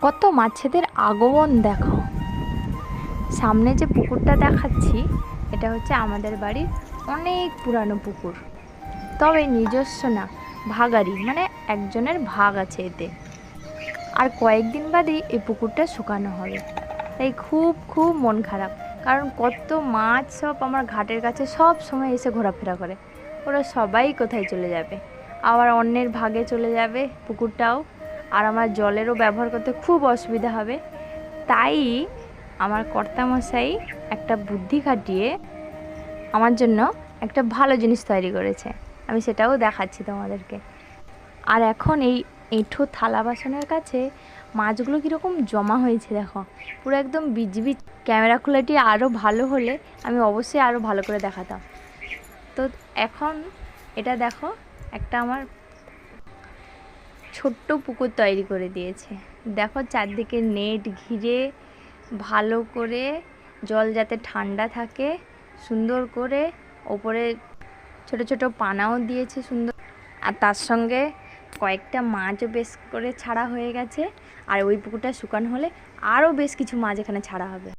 কত মাছেদের আগমন দেখো। সামনে যে পুকুরটা দেখাচ্ছি এটা হচ্ছে আমাদের বাড়ির অনেক পুরানো পুকুর, তবে নিজস্ব না, ভাগাড়ি, মানে একজনের ভাগ আছে এতে। আর কয়েকদিন বাদেই এই পুকুরটা শুকানো হবে, তাই খুব খুব মন খারাপ। কারণ কত মাছ সব আমার ঘাটের কাছে সব সময় এসে ঘোরাফেরা করে। ওরা সবাই কোথায় চলে যাবে, আবার অন্যের ভাগে চলে যাবে পুকুরটাও, আর আমার জলেরও ব্যবহার করতে খুব অসুবিধা হবে। তাই আমার কর্তামশাই একটা বুদ্ধি খাটিয়ে আমার জন্য একটা ভালো জিনিস তৈরি করেছে। আমি সেটাও দেখাচ্ছি তোমাদেরকে। আর এখন এই এঁঠো থালা বাসনের কাছে মাছগুলো কীরকম জমা হয়েছে দেখো, পুরো একদম বিজবিজ। ক্যামেরা কোয়ালিটি আরও ভালো হলে আমি অবশ্যই আরও ভালো করে দেখাতাম। তো এখন এটা দেখো, একটা আমার ছোট্ট পুকুর তৈরি করে দিয়েছে। দেখো চারদিকে নেট ঘিরে ভালো করে, জল যাতে ঠান্ডা থাকে সুন্দর করে, ওপরে ছোট ছোট পানাও দিয়েছে সুন্দর। আর তার সঙ্গে কয়েকটা মাছও বেশ করে ছাড়া হয়ে গেছে। আর ওই পুকুরটা শুকানো হলে আরও বেশ কিছু মাছ এখানে ছাড়া হবে।